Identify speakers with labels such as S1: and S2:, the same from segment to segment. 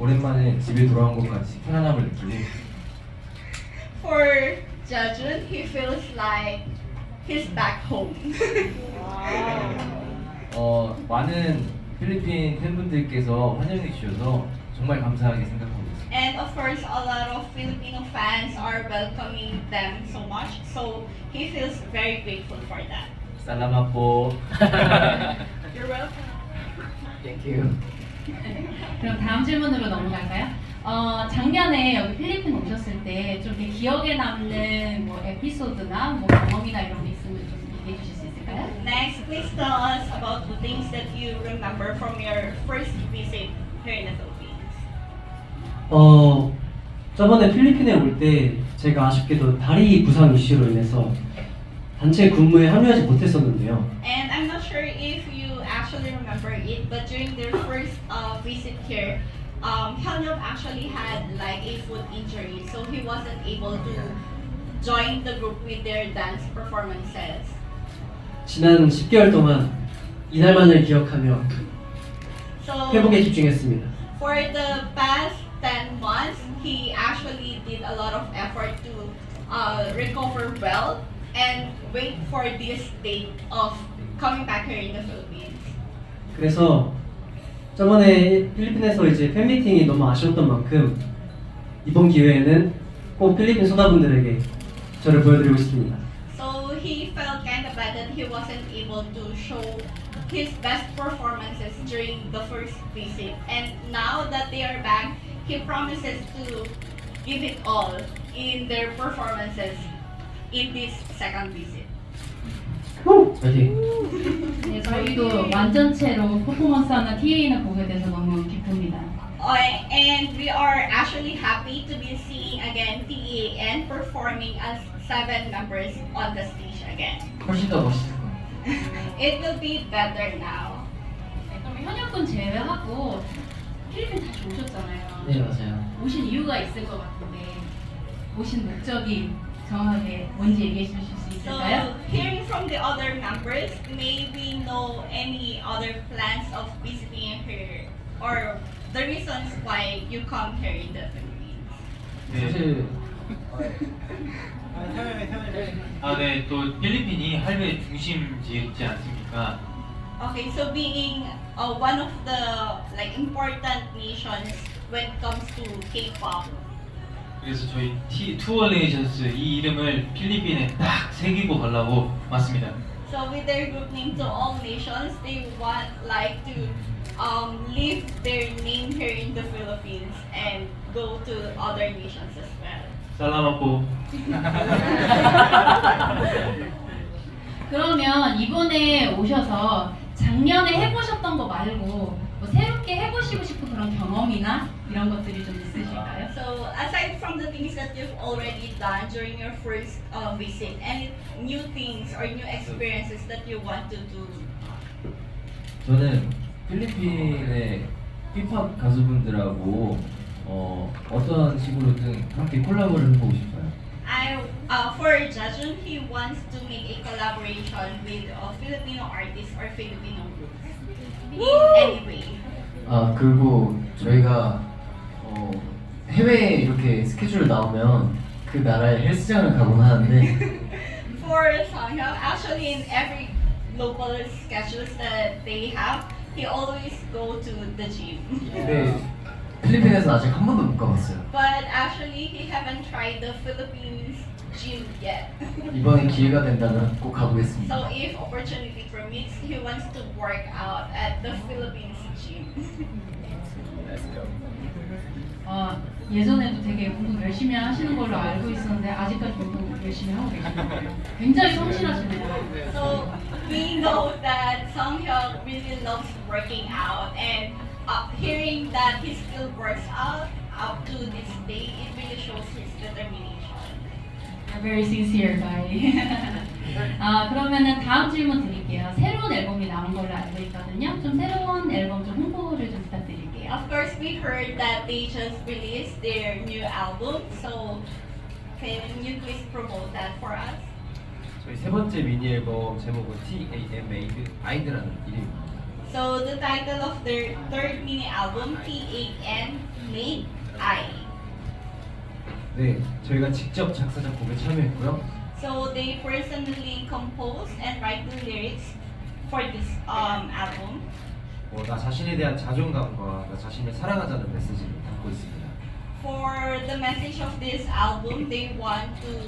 S1: 오랜만에 집에 돌아온 것 같이 편안함을 느끼고
S2: For Jajun, he feels like he's back home.
S1: 많은 필리핀 팬분들께서 환영해 주셔서 정말 감사하게 생각하고 있습니다.
S2: And of course, a lot of Filipino fans are welcoming them so much. So he feels very grateful for that.
S1: 살라마포.
S2: You're welcome.
S1: Thank you.
S3: 그럼 다음 질문으로 넘어갈까요? 작년에 여기 필리핀 오셨을 때 좀 기억에 남는 뭐 에피소드나 뭐 경험이나 이런 게 있으면 좀 얘기해 주실 수 있을까요?
S2: Next, please tell us about the things that you remember from your first visit here in the Philippines.
S4: 저번에 필리핀에 올 때 제가 아쉽게도 다리 부상 이슈로 인해서 단체 근무에 합류하지 못했었는데요.
S2: And I'm not sure if you actually remember it, but during their first visit here, Hyunyeop actually had like a foot injury, so he wasn't able to join the group with their dance performances.
S4: 지난 10개월 동안 이날만을 기억하며
S2: So
S4: 회복에 집중했습니다.
S2: for the past 10 months, he actually did a lot of effort to recover well and wait for this date of coming back here in the Philippines.
S4: 그래서 저번에 필리핀에서 이제 팬미팅이 너무 아쉬웠던 만큼 이번 기회에는 꼭 필리핀 소다분들에게 저를 보여드리고 싶습니다.
S2: So he felt kind of bad that he wasn't able to show his best performances during the first visit. And now that they are back, he promises to give it all in their performances in this second visit.
S4: 파이팅!
S3: 네, 저희도 완전체로 퍼포먼스하는 TA는 보게 돼서 너무 기쁩니다.
S2: And we are actually happy to be seeing again TAN performing as 7 members on the stage again.
S1: 훨씬 더 멋있을 거예요.
S2: It will be better now.
S3: 네, 그럼 현역 군 제외하고 필리핀 다시 오셨잖아요.
S4: 네, 맞아요.
S3: 오신 이유가 있을 것 같은데 오신 목적이 정확하게 뭔지 얘기해 주실 수 있을까요?
S2: So, hearing from the other members, may we know any other plans of visiting here or the reasons why you come here in the Philippines?
S1: 사실
S5: 네, 또 필리핀이 할배 중심지였지 않습니까?
S2: Okay, so being one of the like important nations when it comes to K-pop,
S5: 그래서 저희 투어 네이션스 이 이름을 필리핀에 딱 새기고 가려고 왔습니다.
S2: so with their group name to all nations, they want like to leave their name here in the Philippines and go to other nations as well.
S5: 살라마포.
S3: 그러면 이번에 오셔서 작년에 해보셨던 거 말고 뭐 새롭게 해보시고 싶은 그런 경험이나 이런 것들이 좀 있으실까요?
S2: So aside from the things that you've already done during your first visit, any new things or new experiences that you want to do?
S1: 저는 필리핀의 힙합 가수분들하고 어떤 식으로든 함께 콜라보를 해보고 싶어요.
S2: For Jajun, he wants to make a collaboration with Filipino artists or Filipino groups in any way.
S6: 그리고 저희가 해외에 이렇게 스케줄 나오면 그 나라의 헬스장을 가곤 하는데
S2: For Sanghyuk, actually in every local schedules that they have, he always go to the gym.
S6: 근데 필리핀에서 아직 한 번도 못 가봤어요.
S2: But actually, he haven't tried the Philippines gym yet.
S6: 이번에 기회가 된다면 꼭 가보겠습니다.
S2: So if opportunity permits, he wants to work out at the Philippines gym.
S3: 예전에도 되게 운동 열심히 하시는 걸로 알고 있었는데 아직까지 운동 열심히 하고 계시네요. 굉장히 성실하시네요.
S2: So we know that Sanghyuk really loves working out, and hearing that he still works out up to this day, it really shows his determination.
S3: A very sincere guy. 그러면은 다음 질문 드릴게요. 새로운 앨범이 나온 걸로 알고 있거든요. 좀 새로운 앨범 좀 홍보를 좀 부탁드릴게요.
S2: Of course, we heard that they just released their new album, so can you please promote that for us?
S1: 저희 세 번째 미니 앨범 제목은 TAMAID라는 이름입니다.
S2: So the title of their third mini album, TAN, Made I.
S1: 네, 저희가 직접 작사 작곡에 참여했고요.
S2: So they personally composed and write the lyrics for this album.
S1: 나 자신에 대한 자존감과 나 자신을 사랑하자는 메시지를 담고 있습니다.
S2: For the message of this album, they want to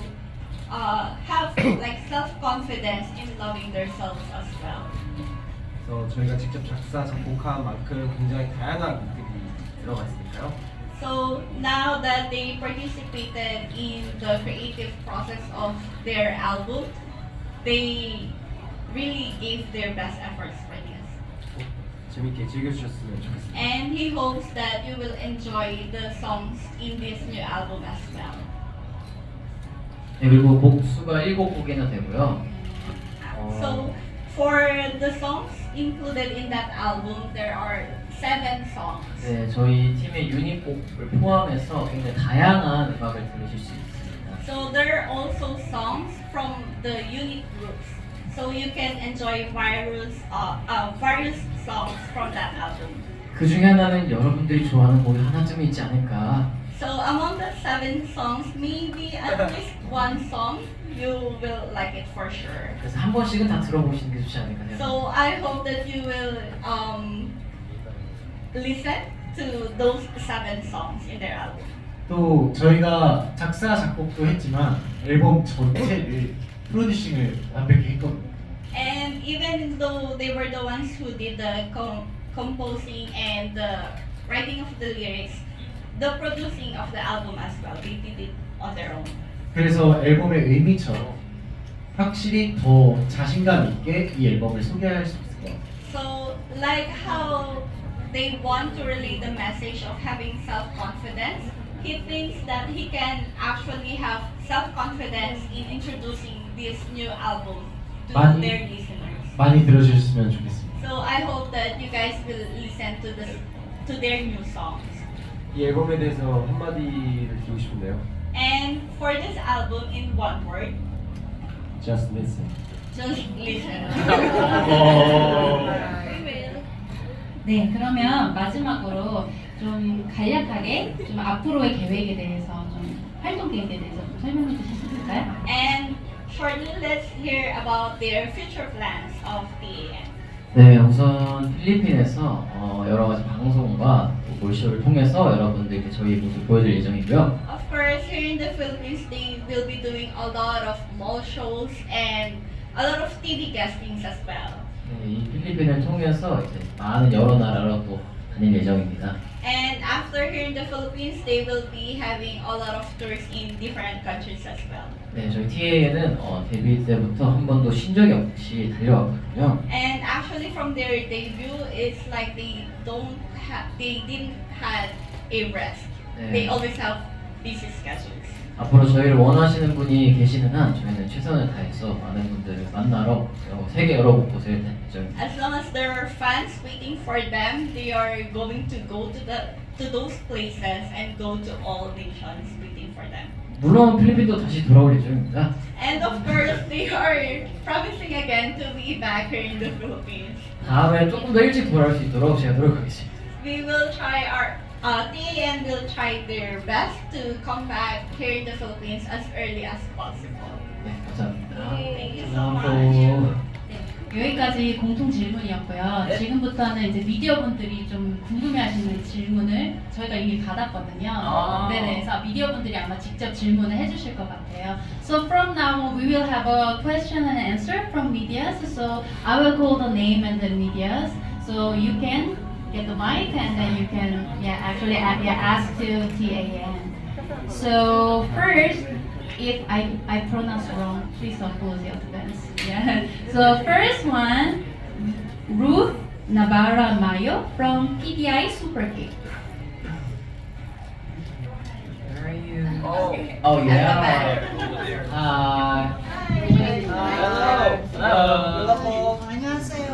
S2: have like self-confidence in loving themselves as well.
S1: 그래서 저희가 직접 작사 작곡한 만큼 굉장히 다양한 곡들이 들어가 있으니까요.
S2: So now that they participated in the creative process of their album, they really gave their best efforts for this.
S1: 재밌게 즐겨주셨으면 좋겠습니다.
S2: And he hopes that you will enjoy the songs in this new album as well.
S6: 네, 그리고 곡 수가 7곡이나 되고요.
S2: So for the songs included in that album, there are 7 songs.
S6: 네, 저희 팀의 유닛곡을 포함해서 굉장히 다양한 음악을 들으실 수 있습니다.
S2: So there are also songs from the unit groups. So you can enjoy various songs from that album.
S6: 그 중에 하나는 여러분들이 좋아하는 곡이 하나쯤 있지 않을까.
S2: So among the 7 songs, maybe at least one song you will like it for sure.
S6: 그래서 한 번씩은 다 들어보시는 게 좋지 않을까 생각합니다.
S2: So I hope that you will listen to those 7 songs in their album.
S7: 또 저희가 작사 작곡도 했지만 앨범 전체를 프로듀싱을 완벽히 했거든요.
S2: And even though they were the ones who did the composing and the writing of the lyrics, the producing of the album as well, they did it on their own.
S7: 그래서 앨범의 의미처럼 확실히 더 자신감 있게 이 앨범을 소개할 수 있을 것 같아요.
S2: So like how they want to relay the message of having self-confidence, he thinks that he can actually have self-confidence in introducing this new album to
S7: 많이-
S2: their listeners.
S7: 많이 들어주셨으면 좋겠습니다.
S2: So I hope that you guys will listen to their new songs.
S1: 이 앨범에 대해서 한마디를 드리고 싶은데요.
S2: And for this album, in one word,
S1: Just listen.
S2: just listen.
S3: 네, 그러면 마지막으로 좀 간략하게 좀 앞으로의 계획에 대해서 좀 활동 계획에 대해서 좀 설명해 주실 수 있을까요?
S2: And shortly, let's hear about their future plans of TAN.
S6: 네, 우선 필리핀에서 여러 가지 방송과 또 몰쇼를 통해서 여러분들께 저희 모습 보여드릴 예정이고요.
S2: Of course, here in the Philippines, they will be doing a lot of mall shows and a lot of TV castings as well.
S6: 네, 이 필리핀을 통해서 이제 많은 여러 나라로 또 다닐 예정입니다.
S2: And after here in the Philippines, they will be having a lot of tours in different countries as well.
S6: 네, 저희 TA는 데뷔 때부터 한 번도 쉰 적이 없이 달려왔거든요.
S2: And actually, from their debut, it's like they didn't have a rest.
S6: 네.
S2: They always have busy schedules.
S6: 앞으로 저희를 원하시는 분이 계시는 한 저희는 최선을 다해서 많은 분들을 만나러 세계 여러 곳곳을 다닐 예정입니다.
S2: As long as there are fans waiting for them, they are going to go to those places and go to all nations waiting for them.
S6: 물론 필리핀도 다시 돌아올 예정입니다.
S2: And of course, they are promising again to be back here in the Philippines.
S6: 다음에 조금 더 일찍 돌아올 수 있도록 제가 노력하겠습니다.
S2: We will try TAN will try their best to come back here in the Philippines as early as possible.
S6: 네, 감사합니다.
S2: Thank you so much.
S6: 감사합니다.
S3: 여기까지 공통 질문이었고요. 지금부터는 이제 미디어분들이 좀 궁금해하시는 질문을 저희가 이미 받았거든요. 네네, 그래서 미디어분들이 아마 직접 질문을 해주실 것 같아요. So from now we will have a question and answer from media. So I will call the name and the media. So you can get the mic and then you can actually ask to TAN. So first, if I pronounce wrong, please don't close your defense. Yeah. So first one, Ruth Navarra Mayo from PDI Super Cake.
S6: Where are you? Oh yeah. Hi. Hello.
S8: 안녕하세요.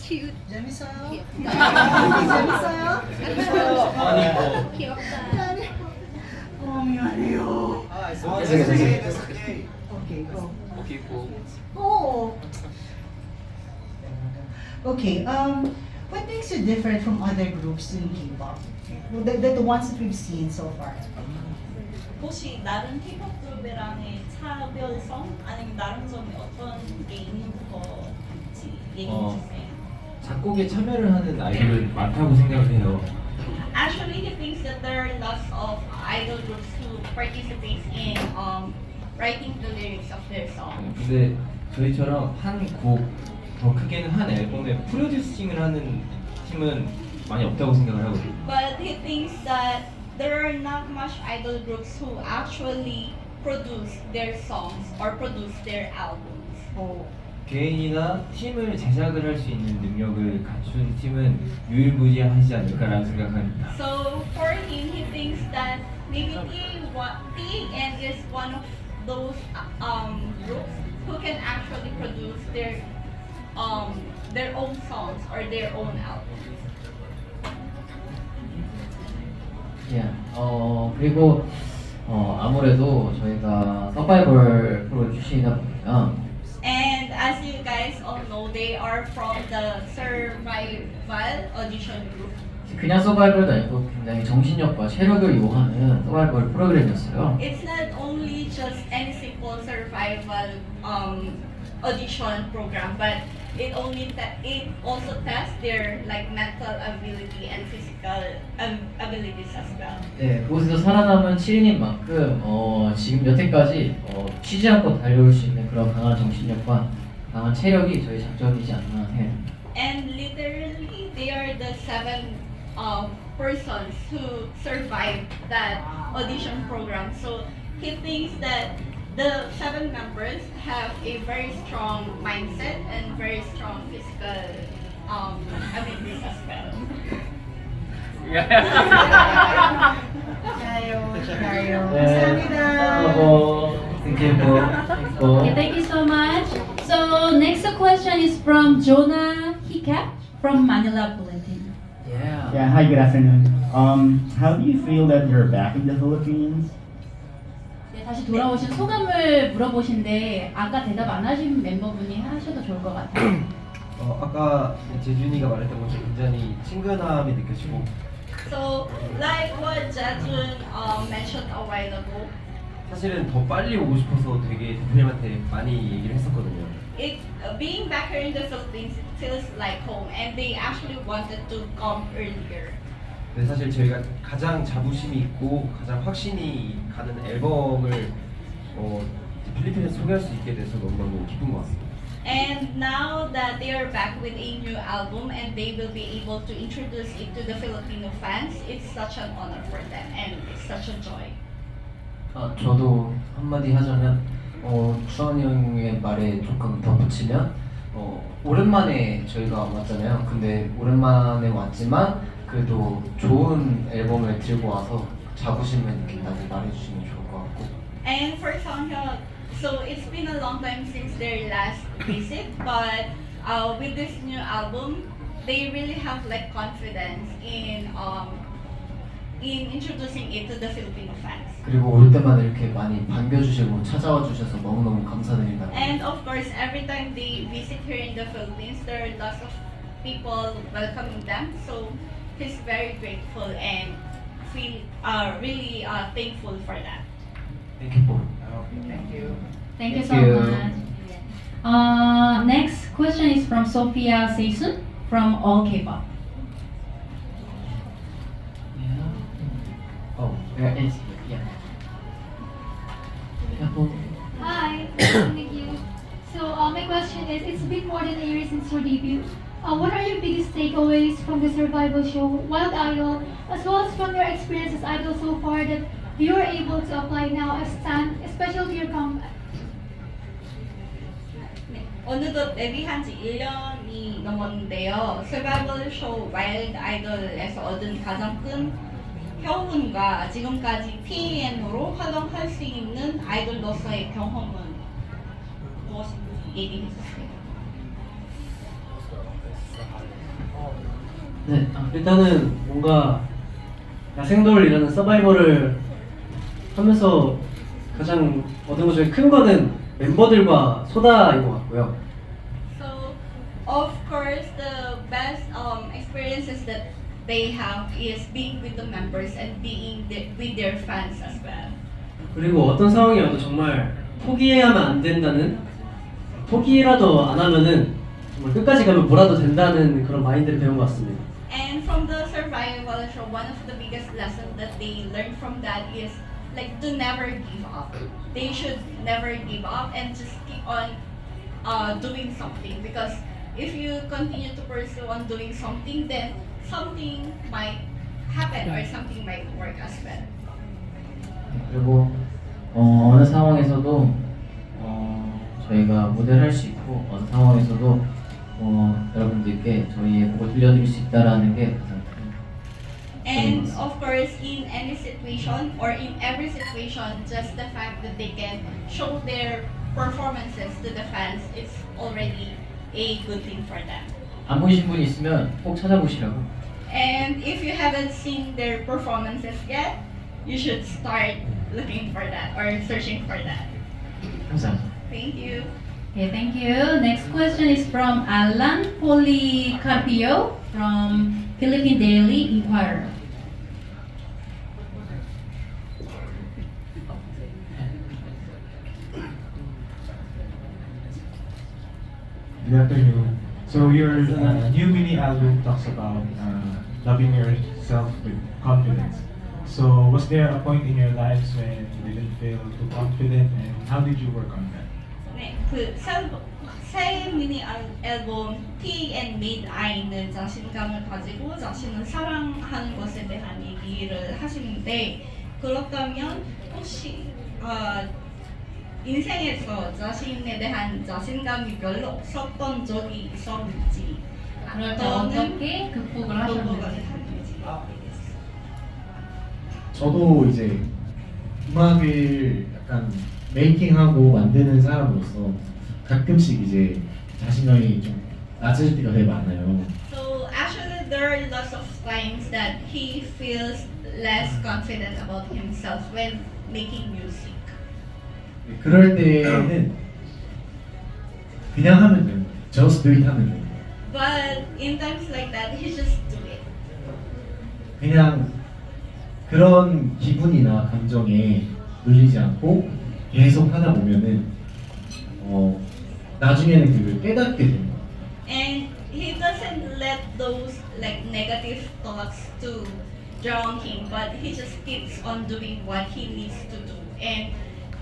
S2: Cute.
S8: 재밌어요? 재밌어요? 미안해요.
S6: It's okay.
S8: 오케이, 고.
S6: Okay, cool.
S8: 오. Okay, what makes you different from other groups in K-pop? The ones that we've seen so far.
S9: 혹시 다른 K-pop 그룹이랑의 차별성 아니면 다른 점이 어떤 게 있는 건지 얘기해 주세요.
S1: 작곡에 참여를 하는 아이돌은 많다고 생각을 해요.
S2: Actually, he thinks that there are lots of idol groups who participate in writing the lyrics of their songs.
S1: 근데 저희처럼 한 곡, 더 크게는 한 앨범에 프로듀싱을 하는 팀은 많이 없다고 생각을 하거든요.
S2: But he thinks that there are not much idol groups who actually produce their songs or produce their albums.
S1: 개인이나 팀을 제작을 할 수 있는 능력을 갖춘 팀은 유일무이하지 않을까라는 생각합니다.
S2: So for him, he thinks that maybe TN is one of those groups who can actually produce their own songs or their own albums.
S6: 그리고 아무래도 저희가 서바이벌 프로 출신이다 보니까
S2: And as you guys all know, they are from the survival audition group.
S6: 그냥 서바이벌도 아니고 굉장히 정신력과 체력을 요하는 서바이벌 프로그램이었어요.
S2: It's not only just any simple survival audition program, but it also tests their like mental ability and physical abilities as well.
S6: 네, 그곳에서 살아남은 7인인 만큼 지금 여태까지 쉬지 않고 달려올 수 있는 그런 강한 정신력과 강한 체력이 저희 장점이지 않나 생각합니다.
S2: And literally, they are the 7 persons who survived that audition program. So he thinks that the 7 members have a very strong mindset and very strong physical abilities as well.
S8: Tayo.
S4: Thank you po.
S3: Okay, thank you so much. So next question is from Jonah Hikap from Manila Bulletin.
S10: Yeah, hi, good afternoon. How do you feel that you're back in the Philippines?
S3: 네, 다시 돌아오신 소감을 물어보신데 아까 대답 안 하신 멤버분이 하셔도 좋을 것 같아요.
S4: 아까 재준이가 말했던 것처럼 굉장히 친근함이 느껴지고
S2: So, like what Jajun mentioned a while ago,
S4: 사실은 더 빨리 오고 싶어서 되게 대표님한테 많이 얘기를 했었거든요.
S2: being back here in the Philippines feels like home, and they actually wanted to come earlier.
S4: 근데 사실 저희가 가장 자부심이 있고 가장 확신이 가는 앨범을 필리핀에서 소개할 수 있게 돼서 너무너무 기쁜 것 같습니다.
S2: And now that they are back with a new album and they will be able to introduce it to the Filipino fans, it's such an honor for them and it's such a joy.
S6: 저도 한마디 하자면 주원이 형의 말에 조금 덧붙이면 오랜만에 저희가 왔잖아요. 근데 오랜만에 왔지만 그래도 좋은 앨범을 들고 와서 자부심을 느낀다고 말해주시면 좋을 것 같고.
S2: And for Songhyun, so it's been a long time since their last visit, but with this new album, they really have like confidence in introducing it to the Filipino fans.
S6: 그리고 올 때마다 이렇게 많이 반겨주시고 찾아와 주셔서 너무너무 감사드립니다.
S2: And of course, every time they visit here in the Philippines, there are lots of people welcoming them. So he's very grateful and feel really thankful for that.
S6: Thank you.
S3: Thank you so
S6: Thank you.
S3: much. Next question is from Sophia Seisun from All K-pop.
S11: Hi, thank you. So my question is, it's been more than a year since your debut. What are your biggest takeaways from the survival show, Wild Idol, as well as from your experience as idol so far that you are able to apply now as Stan, especially your comeback?
S2: 어느덧 데뷔한 지 1년이 넘었는데요. 서바이벌 쇼 와일드 아이돌에서 얻은 가장 큰 교훈과 지금까지 TN으로 활동할 수 있는 아이돌로서의 경험은 무엇인지 얘기해 주세요.
S4: 네, 일단은 뭔가 야생돌이라는 서바이벌을 하면서 가장 얻은 것 중에 큰 거는 멤버들과 소다인 것 같고요.
S2: So, of course, the experiences that they have is being with the members and being with their fans as well.
S4: 그리고 어떤 상황이 와도 정말 포기해야만 안 된다는, 포기라도 안 하면은 정말 끝까지 가면 뭐라도 된다는 그런 마인드를 배운 것 같습니다.
S2: And from the survival show, one of the biggest lessons that they learned from that is like to never give up. They should never give up and just keep on doing something, because if you continue to pursue on doing something, then something might happen or something might work as well.
S6: 그리고 어느 상황에서도 저희가 무대를 할 수 있고 어느 상황에서도 여러분들께 저희의 곡을 들려드릴 수 있다라는 게 가장 큰
S2: And of course, in any situation or in every situation, just the fact that they can show their performances to the fans is already a good thing for them.
S6: 안 보신 분이 있으면 꼭 찾아보시라고.
S2: And if you haven't seen their performances yet, you should start looking for that or searching for that.
S6: 감사합니다.
S2: Thank you.
S3: Okay, thank you. Next question is from Alan Policarpio from Philippine Daily Inquirer.
S12: Good afternoon. So your new mini album talks about loving yourself with confidence. So was there a point in your lives when you didn't feel too confident, and how did you work on that?
S2: 네, 새 미니 앨범 T and Made I는 자신감을 가지고 자신을 사랑하는 것에 대한 얘기를 하시는데, 그렇다면 혹시 인생에서 자신에 대한 자신감이 별로 없었던 적이 있었는지,
S3: 그럴 때 어떻게 극복을 하셨는지.
S7: 저도 이제 음악을 약간 메이킹하고 만드는 사람으로서 가끔씩 이제 자신감이 좀 낮을 때가 되게 많아요.
S2: So actually there are lots of times that he feels less confident about himself when making music.
S7: 그럴 때는 그냥 하면 돼요. Just do it 하면 돼요.
S2: But in times like that, he just do it.
S7: 그냥 그런 기분이나 감정에 눌리지 않고 계속 하다 보면은 나중에는 그걸 깨닫게 됩니다.
S2: And he doesn't let those like negative thoughts to drown him, but he just keeps on doing what he needs to do. And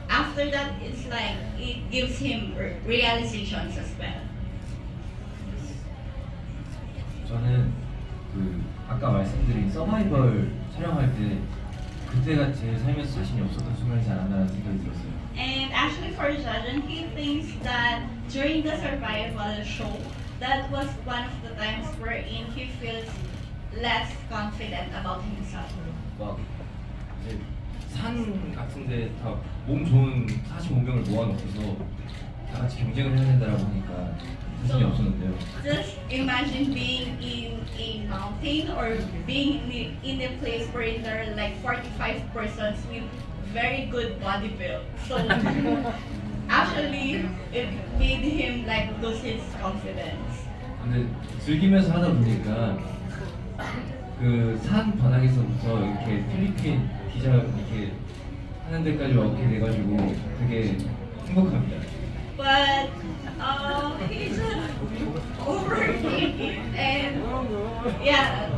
S2: after that, it's like it gives him realizations as well.
S1: 저는 그 아까 말씀드린 서바이벌 촬영할 때 그때가 제 삶에서 자신이 없었던 순간이 잘 안 나는 생각이 들었어요.
S2: And actually for Jaden, he thinks that during the survival show, that was one of the times wherein he feels less confident about himself.
S1: 막 이제 산 같은데 다 몸 좋은 45명을 모아놓고서 다 같이 경쟁을 해야 된다라고 하니까 자신이 없었는데요.
S2: Just imagine being in a mountain or being in a place where there are like 45 persons with very good body build. So actually it made him like lose his confidence.
S1: 근데 즐기면서 하다 보니까 그 산 반항에서부터 이렇게 필리핀 기자 이렇게 하는 데까지 오게 돼가지고 되게 행복합니다.
S2: But he just overcame it, and yeah,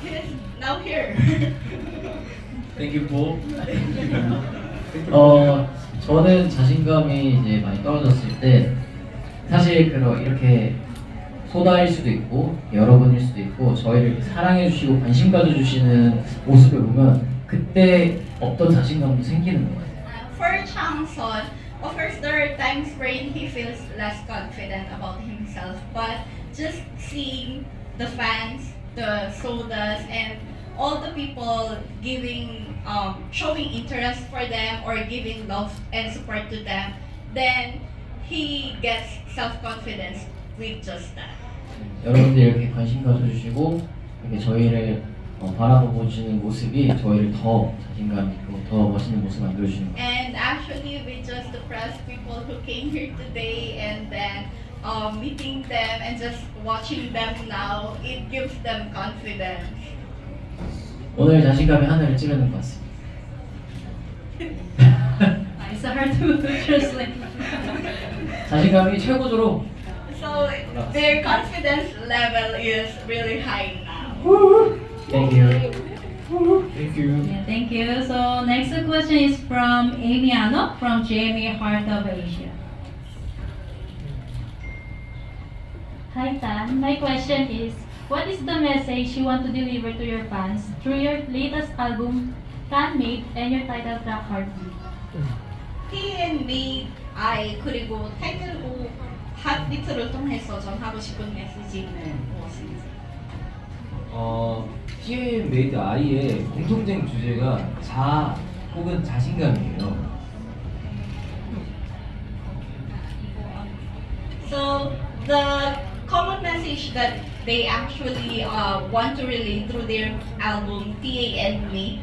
S2: he's now here.
S1: Thank you, Paul.
S6: 저는 자신감이 이제 많이 떨어졌을 때 사실 이렇게 소다일 수도 있고 여러분일 수도 있고 저희를 이렇게 사랑해 주시고 관심 가져주시는 모습을 보면 그때 없던 자신감도 생기는 거예요.
S2: For Changson, of course there are times wherein he feels less confident about himself, but just seeing the fans, the sodas, and all the people giving, showing interest for them or giving love and support to them, then he gets self-confidence with just that.
S6: 여러분들 이렇게 관심 가져주시고 이렇게 저희를 바라보고 주시는 모습이 저희를 더 자신감 있고 더 멋있는 모습 만들어주시는 거예요.
S2: And actually, we just appreciate people who came here today and then meeting them and just watching them now, it gives them confidence.
S6: 오늘 자신감이 하늘을 찌르는 것 같습니다.
S3: It's hard to translate.
S6: 자신감이 최고조로
S2: So their confidence level is really high now.
S6: Thank you.
S12: Thank you.
S3: Yeah, thank you. So next question is from Amy Ano from JMA Heart of Asia.
S11: Hi Tan, my question is, what is the message you want to deliver to your fans through your latest album, Tan Made, and your title track, Heartbeat?
S2: T&B I 그리고 타이틀곡 핫비트를 통해서 전하고 싶은 메시지는 무엇인지?
S1: TM 메이드 I의 공통된 주제가 자아 혹은 자신감이에요.
S2: So the common message that they actually want to relate through their album T&B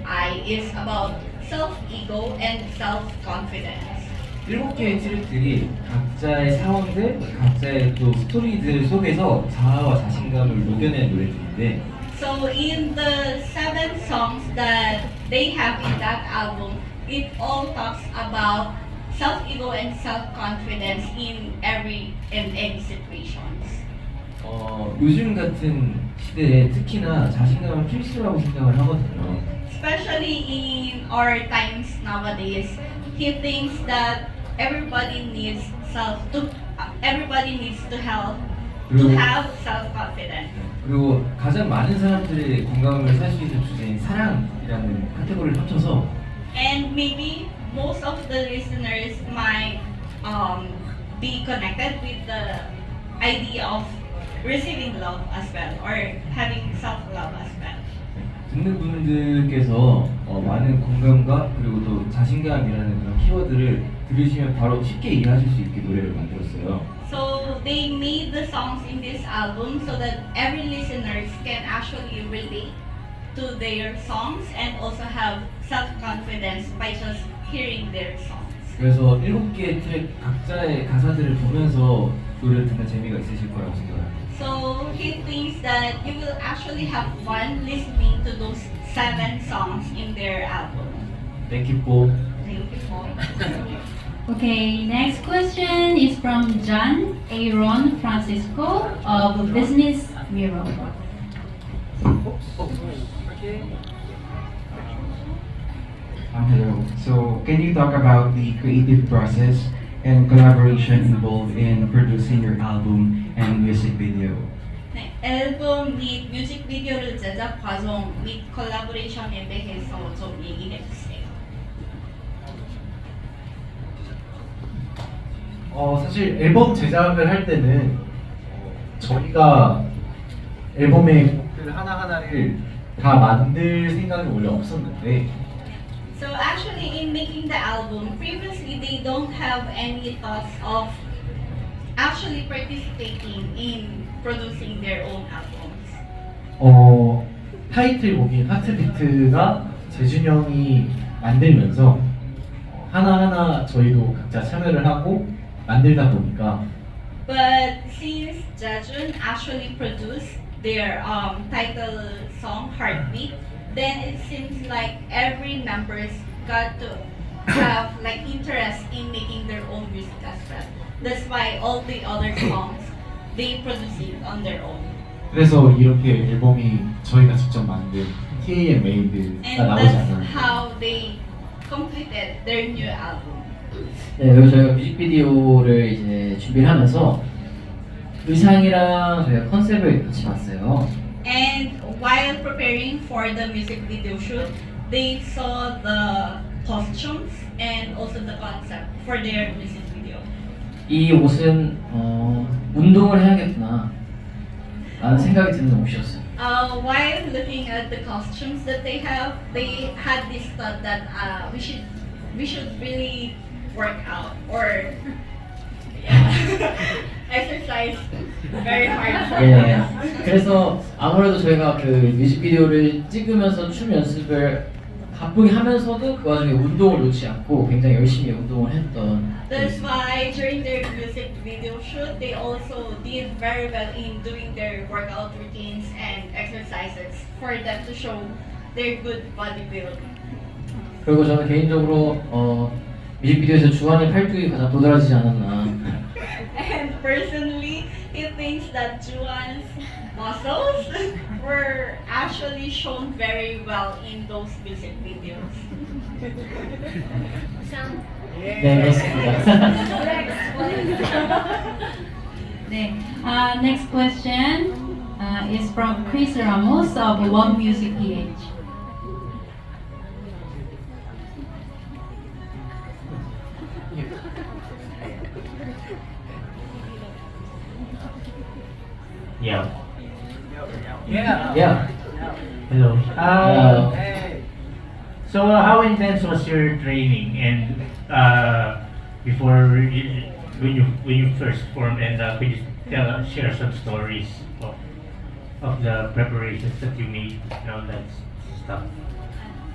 S2: is about self-ego and self-confidence.
S1: 7개의 트랙들이 각자의 상황들, 각자의 또 스토리들 속에서 자아와 자신감을 녹여낸 노래들인데
S2: So in the 7 songs that they have in that album, it all talks about self-ego and self-confidence in any situations.
S1: 요즘 같은 시대에 특히나 자신감은 필수라고 생각을 하거든요.
S2: Especially in our times nowadays, he thinks that everybody needs to have self-confidence.
S1: 그리고 가장 많은 사람들의 공감을 살 수 있는 주제인 사랑이라는 카테고리를 합쳐서
S2: And maybe most of the listeners might be connected with the idea of receiving love as well or having self-love as well.
S1: 듣는 분들께서 많은 공감과 그리고 또 자신감이라는 그런 키워드를 들으시면 바로 쉽게 이해하실 수 있게 노래를 만들었어요.
S2: So they made the songs in this album so that every listeners can actually relate to their songs and also have self-confidence by just hearing their songs.
S1: 그래서 7개의 트랙 각자의 가사들을 보면서 노래를 듣는 재미가 있으실 거라고 생각합니다.
S2: So he thinks that you will actually have fun listening to those 7 songs in their album.
S1: Thank you, Paul.
S2: Thank you, Paul.
S3: Okay, next question is from John Aaron Francisco of Business Mirror.
S13: Hello. So, can you talk about the creative process and collaboration involved in producing your album and music video?
S2: 네, 앨범 및 뮤직비디오를 제작 과정 및 콜라보레이션에 대해서 좀 얘기해 주세요.
S7: 사실 앨범 제작을 할 때는 저희가 앨범의 곡들 하나하나를 다 만들 생각이 원래 없었는데
S2: So actually in making the album, previously they don't have any thoughts of actually participating in producing their own albums.
S7: 타이틀곡인 하트비트가 재준이 형이 만들면서 하나하나 저희도 각자 참여를 하고 만들다 보니까
S2: But since Jejun actually produced their title song Heartbeat, then it seems like every members got to have like interest in making their own music as well. That's why all the other songs they produce it on their own.
S7: 그래서 이렇게 앨범이 저희가 직접 만든 TAM Made가
S2: And
S7: 나오지
S2: that's
S7: 않았나.
S2: how they completed their new album.
S6: 네, 그리고 저희가 뮤직비디오를 이제 준비를 하면서 의상이랑 저희가 컨셉을 같이 봤어요.
S2: And while preparing for the music video shoot, they saw the costumes and also the concept for their music video.
S6: 이 옷은 운동을 해야겠구나 라는 생각이 드는 옷이었어요.
S2: While looking at the costumes that they had this thought that we should really work out or exercise very hard.
S6: 예. 그래서 아무래도 저희가 그 뮤직비디오를 찍으면서 춤 연습을
S14: 바쁘게 하면서도 그 와중에 운동을 놓지 않고 굉장히 열심히 운동을 했던.
S2: That's why during their music video shoot, they also did very well in doing their workout routines and exercises for them to show their good body build.
S14: 그리고 저는 개인적으로 뮤직비디오에서 주한의 팔뚝이 가장 도드라지지 않았나.
S2: And personally, he thinks that Juan's muscles were actually shown very well in those music videos.
S14: 네, 그렇습니다.
S3: 네. Next question is from Chris Ramos of One Music PH.
S15: Yeah.
S14: Yeah.
S15: Hello.
S14: Yeah.
S15: So how intense was your training and before when you first formed, and could you share some stories of the preparations that you made and all that stuff?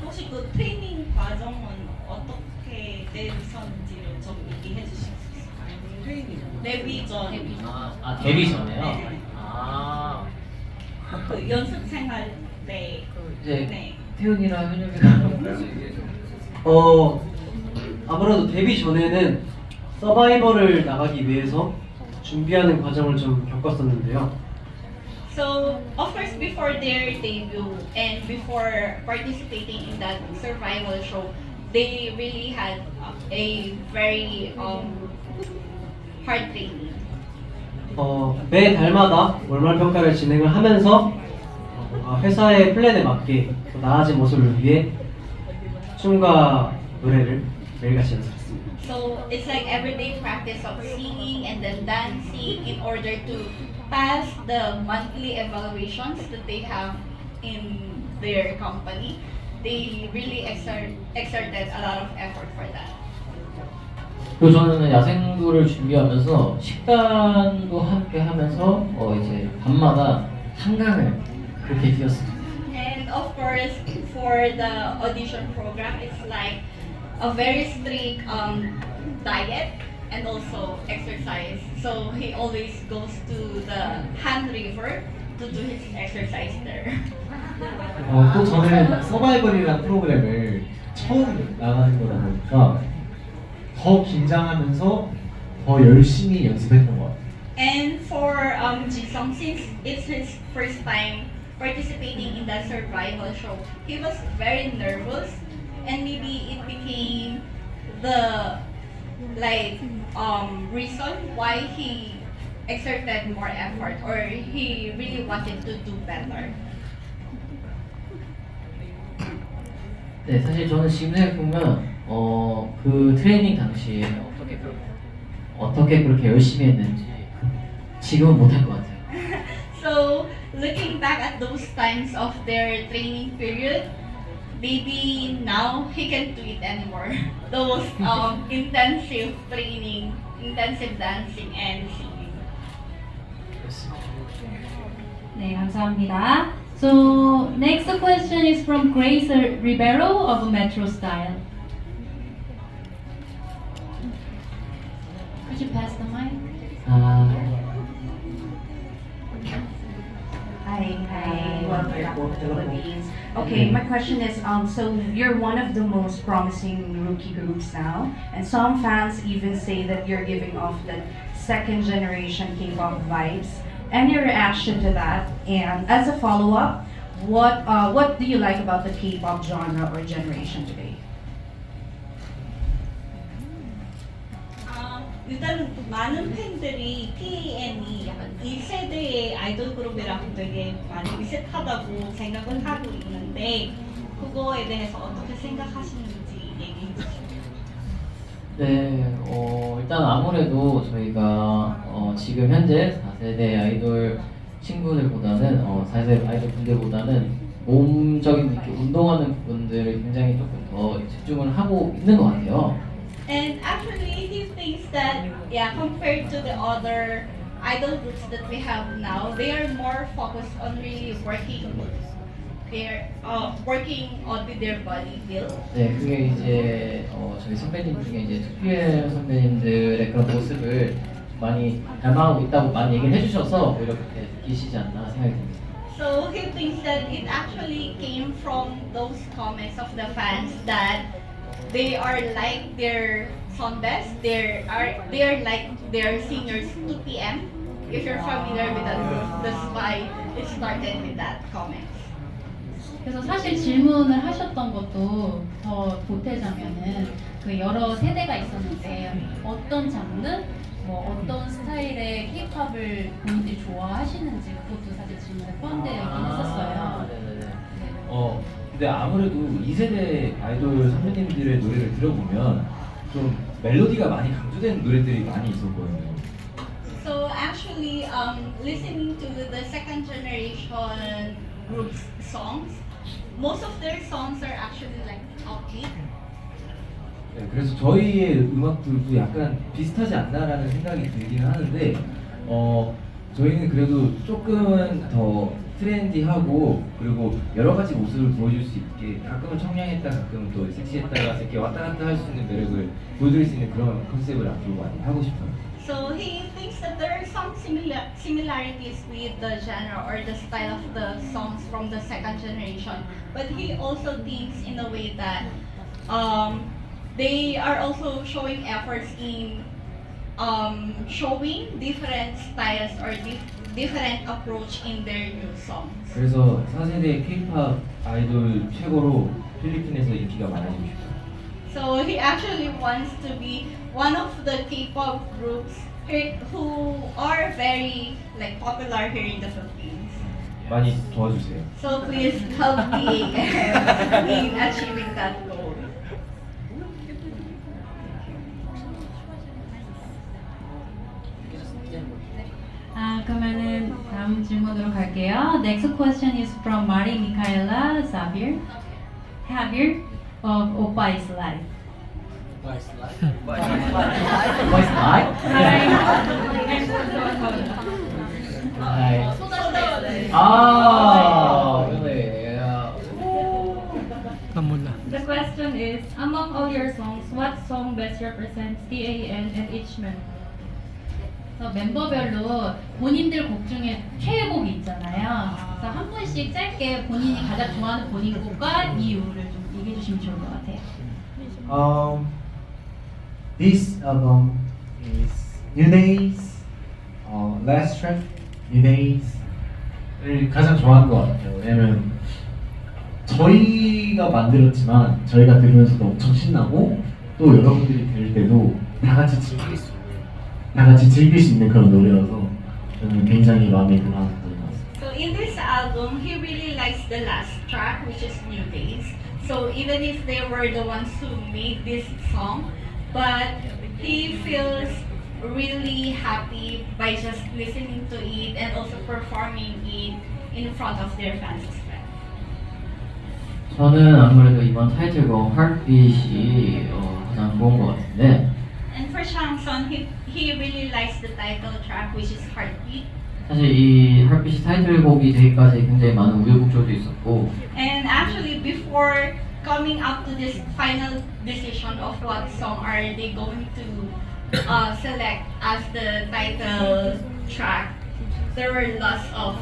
S9: 혹시 그 트레이닝 과정은 어떻게 내셨는지를 좀 얘기해 주실 수 있을까요? 데뷔 전.
S14: 데뷔 전에요?
S9: 네.
S14: 아.
S9: 그 연습 생활 때.
S14: 이제
S9: 네.
S14: 태훈이랑 현혁이가
S4: 아무래도 데뷔 전에는 서바이벌을 나가기 위해서 준비하는 과정을 좀 겪었었는데요.
S2: So, of course, before their debut and before participating in that survival show, they really had a very hard training.
S4: 매 달마다 월말 평가를 진행을 하면서 회사의 플랜에 맞게 더 나아진 모습을 위해 춤과 노래를 매일같이 연습했습니다.
S2: So it's like everyday practice of singing and then dancing in order to pass the monthly evaluations that they have in their company. They really exerted a lot of effort for that.
S14: 그리고 저는 야생부를 준비하면서 식단도 함께 하면서 이제 밤마다 한강을 그렇게 뛰었습니다.
S2: And of course, for the audition program, it's like a very strict diet and also exercise. So he always goes to the Han River to do his exercise there.
S7: 또 저는 서바이벌이라는 프로그램을 처음 나가는 거다 보니까 더 긴장하면서 더 열심히 연습했던 것 같아요.
S2: And for Jisung, since it's his first time participating in that survival show, he was very nervous, and maybe it became the reason why he exerted more effort, or he really wanted to do better.
S14: 네, 사실 저는 지금 생각해보면 그 트레이닝 당시에 어떻게 그렇게 열심히 했는지 지금은 못할 것 같아요.
S2: So, looking back at those times of their training period, maybe now he can't do it anymore. Those intensive training, intensive dancing and singing.
S3: 네, 감사합니다. So, next question is from Grace Ribeiro of Metro Style. Could you pass the mic?
S16: Hi, welcome back to the Philippines. Okay, my question is, so you're one of the most promising rookie groups now, and some fans even say that you're giving off the second generation K-pop vibes. Any reaction to that? And as a follow-up, what do you like about the K-pop genre or generation today?
S9: 일단 많은 팬들이 TN이 약간 이 세대의 아이돌 그룹이랑 되게 많이 비슷하다고 생각을 하고 있는데 그거에 대해서 어떻게 생각하시는지 얘기해 주세요.
S14: 네, 일단 아무래도 저희가 지금 현재 4세대 아이돌 친구들보다는 4세대 아이돌 분들보다는 몸적인 이렇게 운동하는 부분들을 굉장히 조금 더 집중을 하고 있는 것 같아요.
S2: And actually, he thinks that, yeah, compared to the other idol groups that we have now, they are more focused on really working working on with their body build.
S14: 네, 그게 이제 저희 선배님 중에 이제 2PM 선배님들의 그런 모습을 많이 닮아가고 있다고 많이 얘기를 해주셔서 오히려 그렇게 느끼시지 않나 생각이 듭니다.
S2: So he thinks that it actually came from those comments of the fans that they are like their song best, they are like their singers 2PM. If you're familiar with that group, that's why it started with that comment.
S3: 그래서 사실 질문을 하셨던 것도 더 보태자면은 그 여러 세대가 있었는데 어떤 장르, 뭐 어떤 스타일의 K-팝을 본인들이 좋아하시는지 그것도 사실 질문에 포함되어 있긴 했었어요.
S1: 근데 아무래도 2세대 아이돌 선배님들의 노래를 들어보면 좀 멜로디가 많이 강조된 노래들이 많이 있었거든요.
S2: So actually, listening to the second generation group's songs, most of their songs are actually like upbeat.
S1: 네, 그래서 저희의 음악들도 약간 비슷하지 않나라는 생각이 들기는 하는데 저희는 그래도 조금은 더 트렌디하고 그리고 여러 가지 모습을 보여줄 수 있게 가끔은 청량했다 가끔은 또 섹시했다가 이렇게 왔다 갔다 할 수 있는 매력을 보여드릴 수 있는 그런 컨셉을 앞으로 많이 하고 싶어요.
S2: So he thinks that there are some similarities with the genre or the style of the songs from the second generation, but he also thinks in a way that they are also showing efforts in showing different styles or different approach in their new songs.
S1: 그래서 4세대 K-팝 아이돌 최고로 필리핀에서 인기가 많아지고 싶어요.
S2: So he actually wants to be one of the K-pop groups here who are very like popular here in the Philippines.
S1: 많이 도와주세요.
S2: So please help me in achieving that goal.
S3: 그러면은 다음 질문으로 갈게요. Next question is from Mari Micaela Xavier of Oppa is Life.
S14: What's life? Really?
S17: The question is, among all your songs, what song best represents TAN and each member?
S3: 멤버별로 본인들 곡 중에 최애곡이 있잖아요. 그래서 한 분씩 짧게 본인이 가장 좋아하는 본인 곡과 이유를 좀 얘기해 주시면 좋을 것 같아요.
S7: This album is New Days, Last Track, New Days를 가장 좋아하는 것 같아요. 왜냐면 저희가 만들었지만 저희가 들으면서도 엄청 신나고 또 여러분들이 들을 때도 다 같이 즐길 수 있는 그런 노래여서 저는 굉장히 마음에 드는 것 같습니다.
S2: So in this album, he really likes the last track, which is New Days. So even if they were the ones who made this song, but he feels really happy by just listening to it and also performing it in front of their fans as well.
S14: 저는 아무래도 이번 타이틀곡 Heartbeat이 가장 좋은 것 같은데
S2: And for Shangson, he really likes the title track, which is Heartbeat.
S14: 사실 이 Heartbeat이 타이틀곡이 되기까지 굉장히 많은 우여곡절도 있었고
S2: And actually, before coming up to this final decision of what song are they going to select as the title track, there were lots of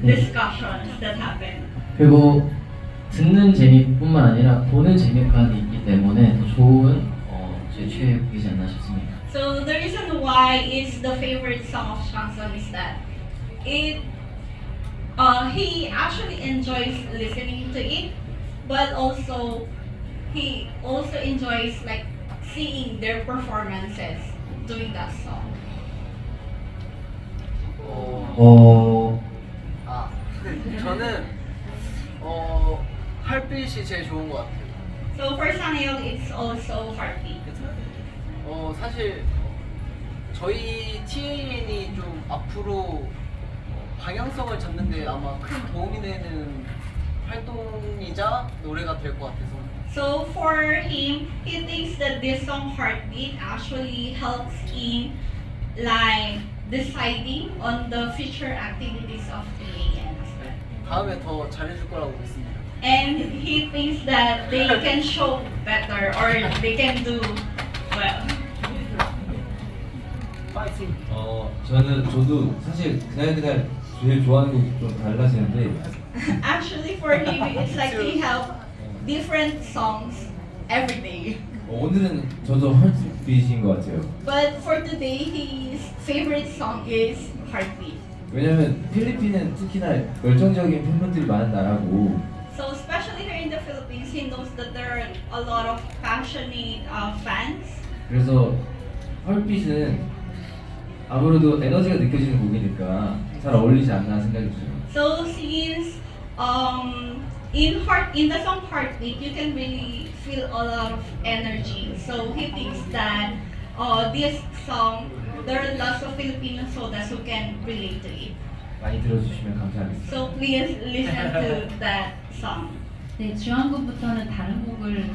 S2: discussions that happened.
S14: 그리고 듣는 재미뿐만 아니라 보는 재미까지 있기 때문에 더 좋은 제 최애곡이지 않나 싶습니다.
S2: So the reason why it's the favorite song of Shangson is that he actually enjoys listening to it, but also he also enjoys like seeing their performances doing that song.
S18: 저는 Heartbeat이 제일 좋은 것 같아요.
S2: So for Sanil, it's also Heartbeat.
S18: 사실 저희 TAN이 좀 앞으로 방향성을 잡는데 아마 큰 도움이 되는 활동이자 노래가 될 것 같아서.
S2: So for him, he thinks that this song Heartbeat actually helps in like deciding on the future activities of TAN as well.
S18: 다음에 더 잘해줄 거라고 믿습니다.
S2: and he thinks that they can show better or they can do well.
S1: 저도 사실 그날 제일 좋아하는 곡이 좀 달라지는데
S2: Actually, for him, it's like he have different songs every day.
S1: 오늘은 저도 헐트빛인 것 같아요.
S2: But for today, his favorite song is Heartbeat.
S1: 왜냐면 필리핀은 특히나 열정적인 팬분들이 많은 나라고
S2: So especially here in the Philippines, he knows that there are a lot of passionate fans.
S1: 그래서 헐빛은 아무래도 에너지가 느껴지는 곡이니까 잘 어울리지 않나 생각이 들어요.
S2: So since in the song Heartbeat, you can really feel a lot of energy. So he thinks that this song, there are lots of Filipino sodas who can relate to it.
S1: 많이 들어주시면 감사하겠습니다.
S2: So please listen to that song.
S3: 네, 주한군부터는 다른 곡을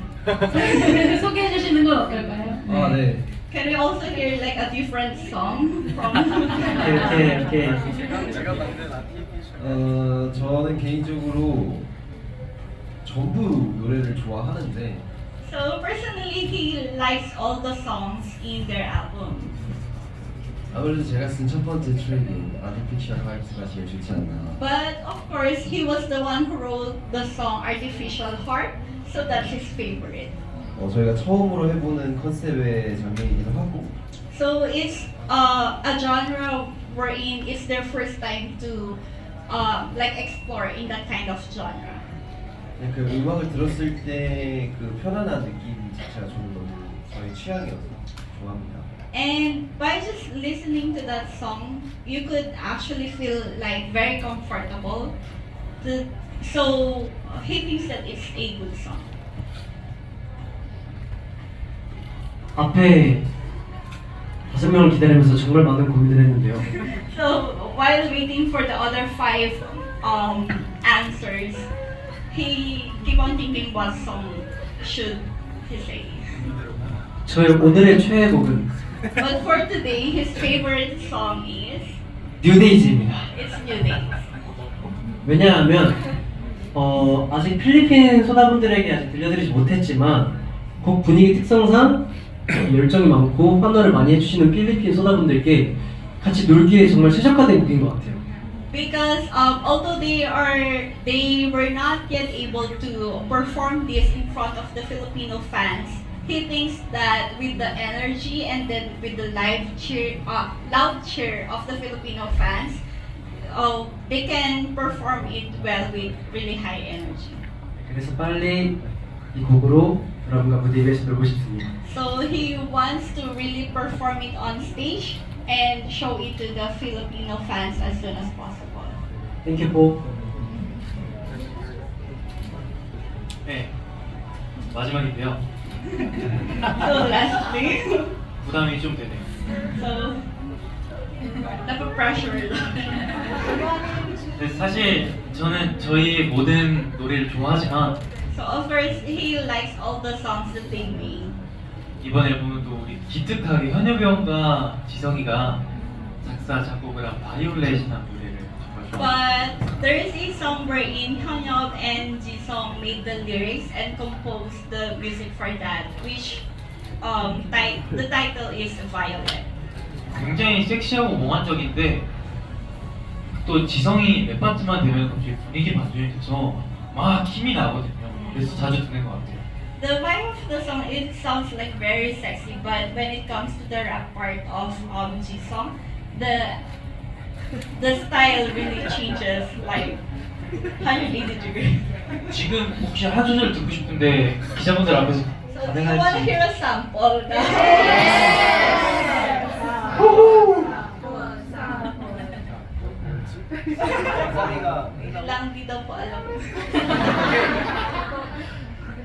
S3: 소개해 주시는 건 어떨까요?
S1: 아, 네.
S2: Can we also hear like a different song from?
S4: 오케이.
S19: 저는 개인적으로 전부 노래를 좋아하는데
S2: So personally, he likes all the songs in their album.
S19: 아무래도 제가 쓴 첫 번째 트랙인 Artificial Heart가 제일 좋지 않나.
S2: But of course, he was the one who wrote the song Artificial Heart, so that's his favorite.
S19: 저희가 처음으로 해보는 컨셉의 장면이기도 하고
S2: So it's a genre wherein it's their first time to like explore in that kind of genre.
S19: 그냥 그 음악을 들었을 때 그 편안한 느낌 자체가 저는 너무 저의 취향이어서 좋아합니다.
S2: And by just listening to that song, you could actually feel like very comfortable. So he thinks that it's a good song.
S4: 앞에 5명을 기다리면서 정말 많은 고민을 했는데요.
S2: So while waiting for the other 5 answers, he keep on thinking what song should he say.
S4: 저의 오늘의 최애곡은
S2: But for today, his favorite song is
S4: 뉴데이즈입니다.
S2: It's New Days.
S4: 왜냐하면 아직 필리핀 소다분들에게 아직 들려드리지 못했지만 곡 분위기 특성상 열정이 많고 환호를 많이 해주시는 필리핀 소다분들께 같이 놀기에 정말 최적화된 곡인 것 같아요.
S2: Because although they were not yet able to perform this in front of the Filipino fans, he thinks that with the energy and then with the loud cheer of the Filipino fans, they can perform it well with really high energy.
S4: 그래서 빨리 이 곡으로 여러분과 무대 위에서 놀고 싶습니다.
S2: So he wants to really perform it on stage and show it to the Filipino fans as soon as possible.
S4: Thank you, Paul.
S5: 네, 마지막인데요.
S2: So lastly,
S5: 부담이 좀 되네요.
S2: so the pressure.
S5: 네, 사실 저는 저희의 모든 노래를 좋아하지만
S2: So of course he likes all the songs that they made.
S5: 이번 앨범은 또 우리 기특하게 현엽이 형과 지성이가 작사 작곡을 한 바이올렛이라는 노래를 정말 좋아해요.
S2: But there is a song wherein Hyunyeop and Jisung made the lyrics and composed the music for that, which the title is Violet.
S5: 굉장히 섹시하고 몽환적인데 또 지성이 랩 파트만 되면 갑자기 분위기 반전이 돼서 막 힘이 나거든요. 그래서 자주 듣는 것 같아요.
S2: The vibe of the song, it sounds like very sexy, but when it comes to the rap part of Jisung, the style really changes like 180 degrees.
S5: 지금 혹시 한 소절 듣고 싶은데 기자분들 앞에서
S2: So do you want to hear a sample? Lang di daw po alam.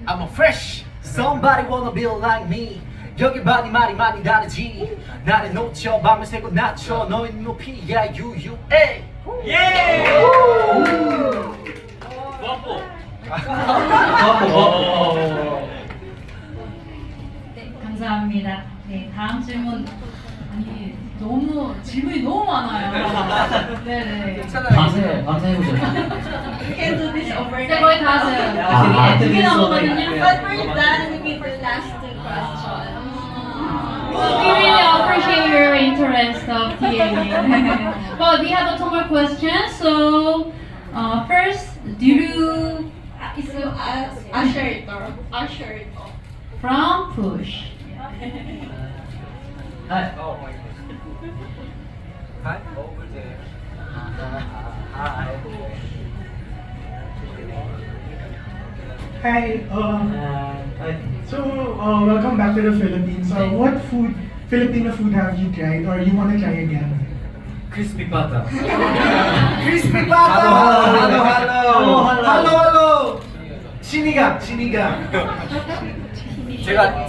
S20: I'm a fresh somebody wanna be like me 여기 많이 말이 많이 다르지 나를 놓쳐 밤을 새고 낮춰 너의 높이야 유유에
S3: 네, 감사합니다. 네, 다음 질문 아니 너무 질문이 너무 많아요. 네네.
S14: 밤새 해보죠.
S2: You can do this
S3: 네,
S2: overnight.
S3: 거의 다 하세요. 두개 남았거든요.
S2: But we're done with the last two questions.
S3: We really appreciate your interest of TA. Well, we have two more questions. So, first, do you
S2: Usher.
S3: from Push?
S14: Hi.
S20: Hi, over there. Hi.
S12: Hi. So, welcome back to the Philippines. What Filipino food have you tried or you want to try again?
S1: crispy pata.
S20: Crispy pata! Hello! 신이가.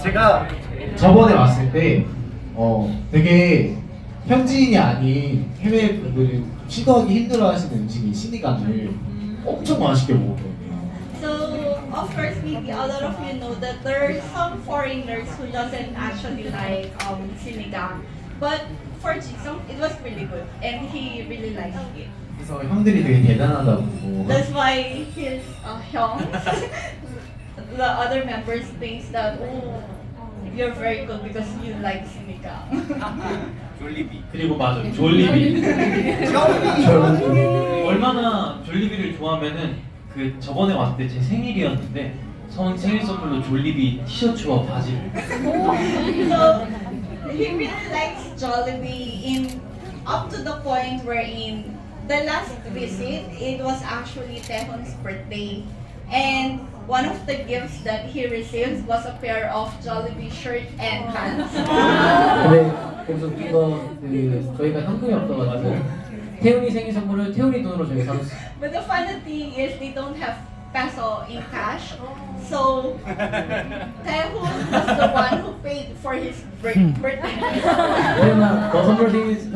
S20: 제가
S7: 저번에 왔을 때 되게 현지인이 아닌 해외 분들이 시도하기 힘들어하시는 음식인 시니간을 엄청 맛있게 먹었거든요.
S2: So, of course, maybe a lot of you know that there are some foreigners who doesn't actually like sinigang. But for Jisung, it was really good, and he really liked it.
S7: 그래서 형들이 되게 대단하다고.
S2: That's why his hyung, the other members thinks that you're very good because you like sinigang.
S5: 졸리비. 그리고 맞아, 졸리비. 얼마나 졸리비를 좋아하면은 그 저번에 왔을 때 제 생일이었는데 생일 선물로 졸리비 티셔츠와 바지를.
S2: So he really likes Jollibee up to the point wherein the last visit it was actually Tehon's birthday, and one of the gifts that he received was a pair of Jollibee shirt and pants.
S14: 근데 거기서 웃긴 거 저희가 현금이 없어가지고 태훈이 생일 선물을 태훈이 돈으로 저희가 사줬어요.
S2: But the funny thing is they don't have peso in cash. So Tehun was the one who paid for his birthday.
S14: 태훈아 너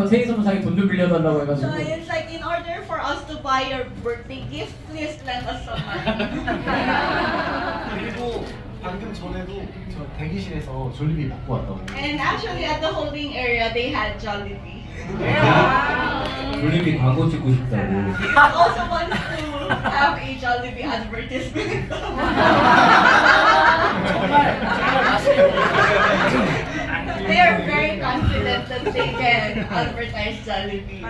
S14: 생일 선물 사기 돈 좀 빌려달라고 해가지고.
S2: So it's like in order for us to buy your birthday gift, please lend us some money.
S12: 그리고 방금 전에도 저 대기실에서 졸리비 먹고 왔다고.
S2: And actually at the holding area they had Jollibee.
S1: 졸리비 광고 찍고 싶다고.
S2: He also wants to have a Jollibee advertisement. They are very confident that they can advertise Jollibee.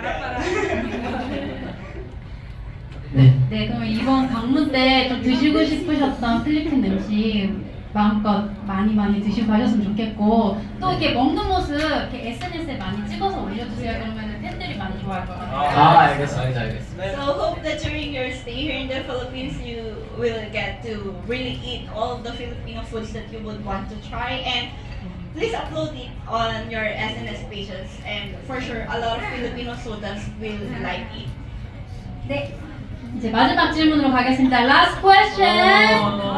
S3: 네, 그럼 이번 방문 때 좀 드시고 싶으셨던 필리핀 음식 마음껏 많이 드시고 가셨으면 좋겠고 또 이렇게 먹는 모습 이렇게 SNS에 많이 찍어서 올려주세요. 그러면 팬들이 많이 좋아할 것 같아요.
S14: 알겠어.
S2: So hope that during your stay here in the Philippines, you will get to really eat all of the Filipino foods that you would want to try, and please upload it on your SNS pages, and for sure a lot of Filipino sodas will like it.
S3: 네, 이제 마지막 질문으로 가겠습니다. Last question.